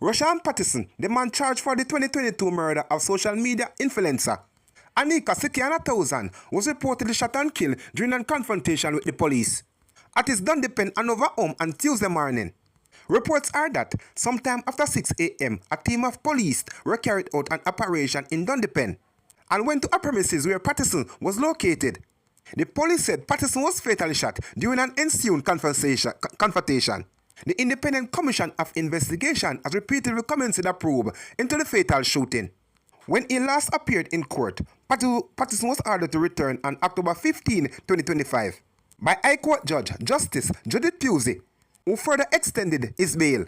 Rushawn Patterson, the man charged for the 2022 murder of social media influencer Anika Sikiana 1000, was reportedly shot and killed during a confrontation with the police at his Dundipen Anova home on Tuesday morning. Reports are that sometime after 6 a.m., a team of police were carried out an operation in Dundipen and went to a premises where Patterson was located. The police said Patterson was fatally shot during an ensuing confrontation. The Independent Commission of Investigation has repeatedly commenced a probe into the fatal shooting. When he last appeared in court, Patterson was ordered to return on October 15, 2025, by High Court Judge Justice Judith Pusey, who further extended his bail.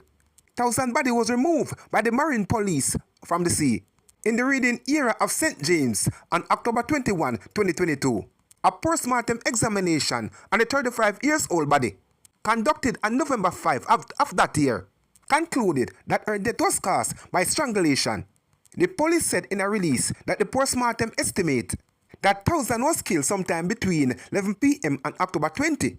1000 body was removed by the Marine Police from the sea in the reading era of St. James on October 21, 2022. A post-mortem examination on the 35-year-old body, conducted on November 5 of that year, concluded that her death was caused by strangulation. The police said in a release that the post-mortem estimate that 1000 was killed sometime between 11 p.m. on October 20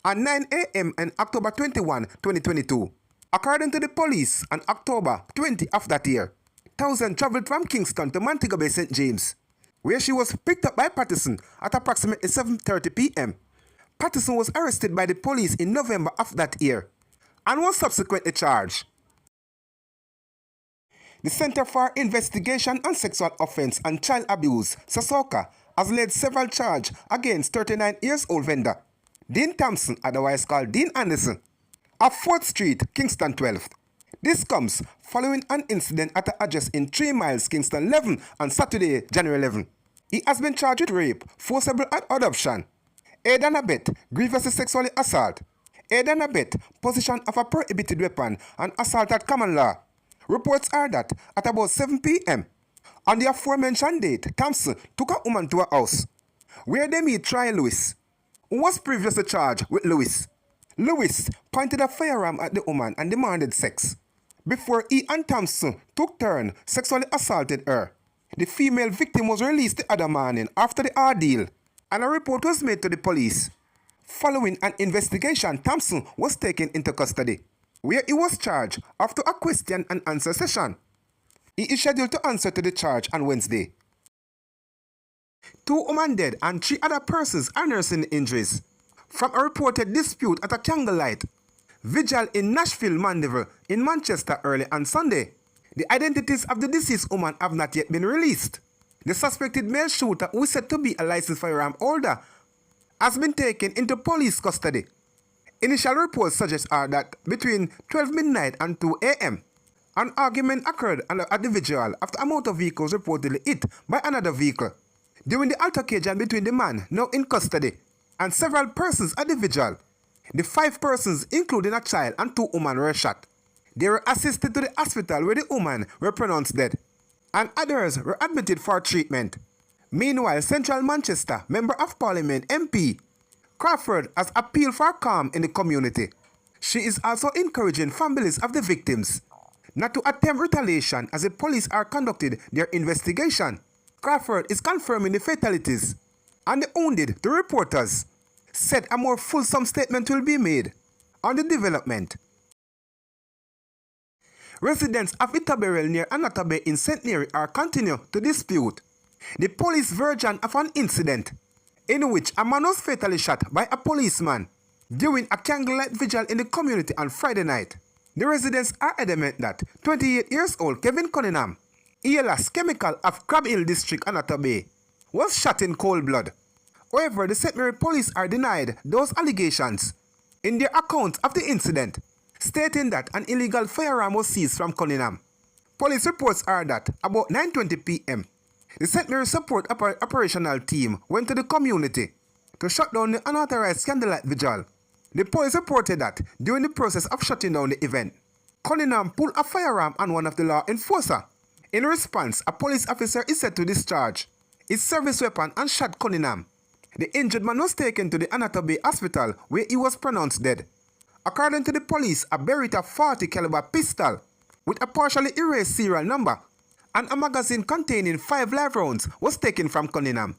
and 9 a.m. on October 21, 2022. According to the police, on October 20 of that year, 1000 traveled from Kingston to Montego Bay, St. James, where she was picked up by Patterson at approximately 7:30 p.m. Patterson was arrested by the police in November of that year and was subsequently charged. The Center for Investigation on Sexual Offense and Child Abuse, SASOCA, has laid several charges against 39-year-old vendor Dean Thompson, otherwise called Dean Anderson, of 4th Street, Kingston 12th. This comes following an incident at an address in 3 Miles, Kingston 11 on Saturday, January 11. He has been charged with rape, forcible adoption, aid and abet, grievous sexual assault, aid and abet, possession of a prohibited weapon, and assault at common law. Reports are that at about 7 p.m. on the aforementioned date, Thompson took a woman to a house where they meet Troy Lewis, who was previously charged with Lewis. Lewis pointed a firearm at the woman and demanded sex, before he and Thompson took turn sexually assaulted her. The female victim was released the other morning after the ordeal, and a report was made to the police. Following an investigation, Thompson was taken into custody, where he was charged after a question and answer session. He is scheduled to answer to the charge on Wednesday. 2 women dead and 3 other persons are nursing injuries from a reported dispute at a candlelight vigil in Nashville, Mandeville, in Manchester early on Sunday. The identities of the deceased woman have not yet been released. The suspected male shooter, who is said to be a licensed firearm holder, has been taken into police custody. Initial reports suggest that between 12 midnight and 2 a.m., an argument occurred at the vigil after a motor vehicle was reportedly hit by another vehicle. During the altercation between the man, now in custody, and several persons at the vigil, the 5 persons, including a child and 2 women, were shot. They were assisted to the hospital where the women were pronounced dead, and others were admitted for treatment. Meanwhile, Central Manchester Member of Parliament MP Crawford has appealed for calm in the community. She is also encouraging families of the victims not to attempt retaliation as the police are conducting their investigation. Crawford is confirming the fatalities, and the wounded, the reporters, said a more fulsome statement will be made on the development. Residents of Itaberel near Anata Bay in St. Mary are continue to dispute the police version of an incident in which a man was fatally shot by a policeman during a candlelight vigil in the community on Friday night. The residents are adamant that 28-year-old Kevin Cunningham, ELS Chemical of Crab Hill District, Anata Bay, was shot in cold blood. However, the St. Mary police are denied those allegations in their account of the incident, stating that an illegal firearm was seized from Cunningham. Police reports are that about 9:20 p.m., the St. Mary Support Operational Team went to the community to shut down the unauthorized candlelight vigil. The police reported that during the process of shutting down the event, Cunningham pulled a firearm on one of the law enforcers. In response, a police officer is said to discharge his service weapon and shot Cunningham. The injured man was taken to the Anata Bay Hospital, where he was pronounced dead. According to the police, a Beretta 40 caliber pistol with a partially erased serial number and a magazine containing 5 live rounds was taken from Cunningham.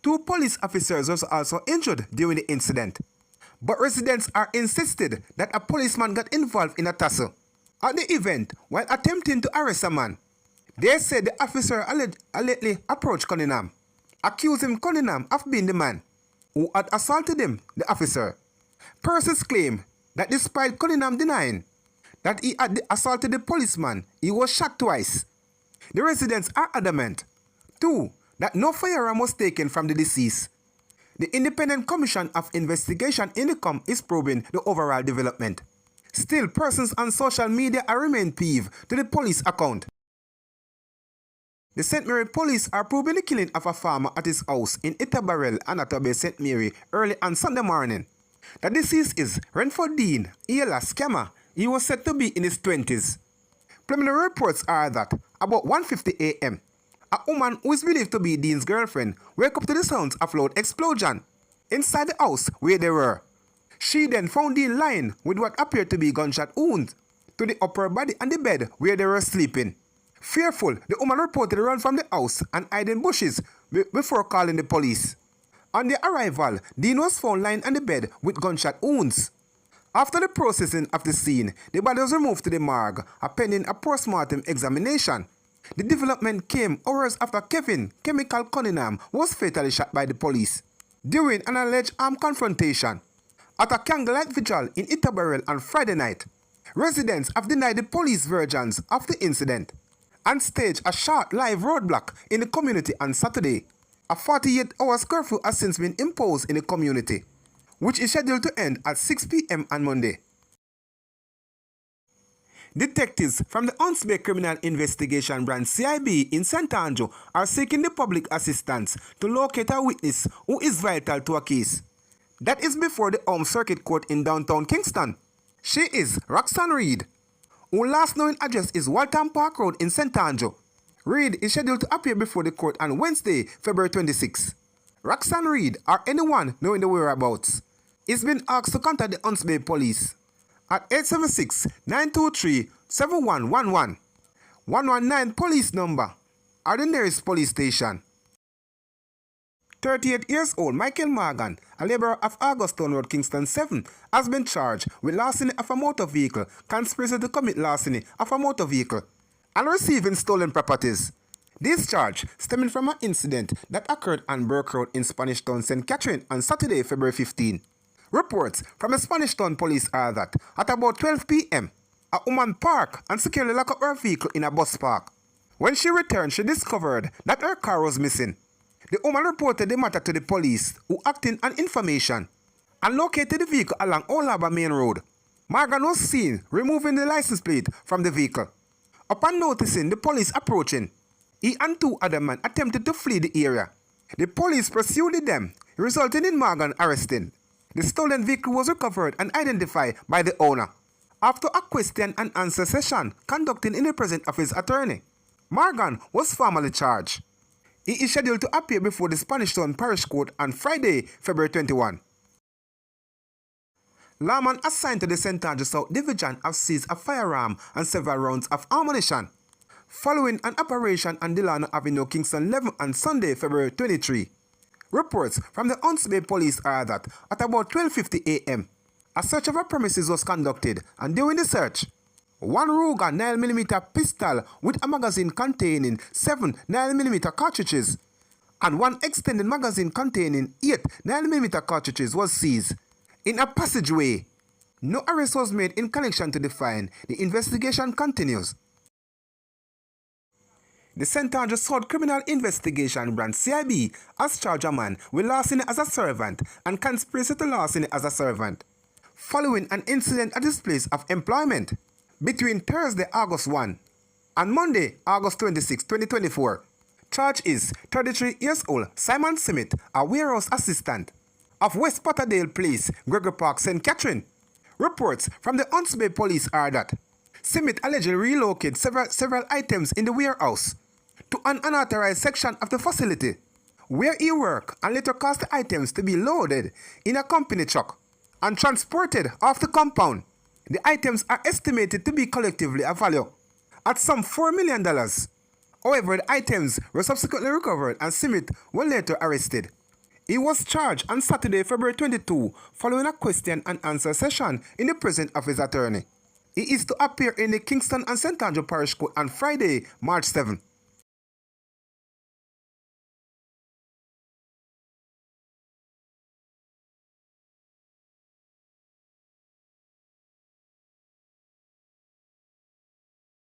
2 police officers were also injured during the incident, but residents are insisted that a policeman got involved in a tussle at the event while attempting to arrest a man. They said the officer allegedly approached Cunningham, accusing Cunningham of being the man who had assaulted him, the officer. Persons claim that despite Cunningham denying that he had assaulted the policeman, he was shot twice. The residents are adamant, too, that no firearm was taken from the deceased. The Independent Commission of Investigation (INDECOM) is probing the overall development. Still, persons on social media are remain peeved to the police account. The St. Mary police are probing the killing of a farmer at his house in Itabarel, Anatobe, St. Mary, early on Sunday morning. The deceased is Renford Dean, alias Scammer. He was said to be in his 20s. Preliminary reports are that about 1:50 a.m., a woman who is believed to be Dean's girlfriend woke up to the sounds of loud explosion inside the house where they were. She then found Dean lying with what appeared to be gunshot wounds to the upper body and the bed where they were sleeping. Fearful, the woman reportedly ran from the house and hid in bushes before calling the police. On their arrival, Dean was found lying on the bed with gunshot wounds. After the processing of the scene, the body was removed to the morgue, pending a post-mortem examination. The development came hours after Kevin Chemical Cunningham was fatally shot by the police during an alleged armed confrontation at a candlelight vigil in Itabarel on Friday night. Residents have denied the police versions of the incident and staged a short live roadblock in the community on Saturday. A 48-hour curfew has since been imposed in the community, which is scheduled to end at 6 p.m. on Monday. Detectives from the Hunts Bay Criminal Investigation Branch CIB in St. Andrew are seeking the public assistance to locate a witness who is vital to a case. That is before the Home Circuit Court in downtown Kingston. She is Rushawn Reed, whose last known address is Waltham Park Road in St. Andrew. Reed is scheduled to appear before the court on Wednesday, February 26. Rushawn Reed, or anyone knowing the whereabouts, is being asked to contact the Hunts Bay Police at 876-923-7111, 119 police number, or the nearest police station. 38 years old Michael Morgan, a laborer of Augustone Road, Kingston 7, has been charged with larceny of a motor vehicle, conspiracy to commit larceny of a motor vehicle, and receiving stolen properties. This charge stemming from an incident that occurred on Burke Road in Spanish Town, St. Catherine on Saturday, February 15. Reports from the Spanish Town police are that at about 12 p.m., a woman parked and securely locked up her vehicle in a bus park. When she returned, she discovered that her car was missing. The woman reported the matter to the police, who acted on information and located the vehicle along Olaba Main Road. Morgan was seen removing the license plate from the vehicle. Upon noticing the police approaching, he and two other men attempted to flee the area. The police pursued them, resulting in Morgan arresting. The stolen vehicle was recovered and identified by the owner after a question and answer session conducted in the presence of his attorney. Morgan was formally charged. He is scheduled to appear before the Spanish Town Parish Court on Friday, February 21. Lawmen assigned to the St. Andrew South Division have seized a firearm and several rounds of ammunition following an operation on Delano Avenue, Kingston 11 on Sunday, February 23. Reports from the Hunts Bay Police are that at about 12:50 a.m., a search of a premises was conducted, and during the search, one Ruger 9mm pistol with a magazine containing 7 9mm cartridges and one extended magazine containing 8 9mm cartridges was seized in a passageway. No arrest was made in connection to the find. The investigation continues. The St. Andrew South Criminal Investigation Branch CIB has charged a man with larceny as a servant and conspiracy to larceny as a servant, following an incident at his place of employment between Thursday, August 1 and Monday, August 26, 2024. Charge is 33 years old Simon Smith, a warehouse assistant of West Patterdale Place, Gregory Park, St. Catherine. Reports from the Hunts Bay Police are that Smith allegedly relocated several items in the warehouse to an unauthorized section of the facility, where he worked, and later caused the items to be loaded in a company truck and transported off the compound. The items are estimated to be collectively a value at some $4 million. However, the items were subsequently recovered and Smith was later arrested. He was charged on Saturday, February 22, following a question and answer session in the presence of his attorney. He is to appear in the Kingston and St. Andrew Parish Court on Friday, March 7.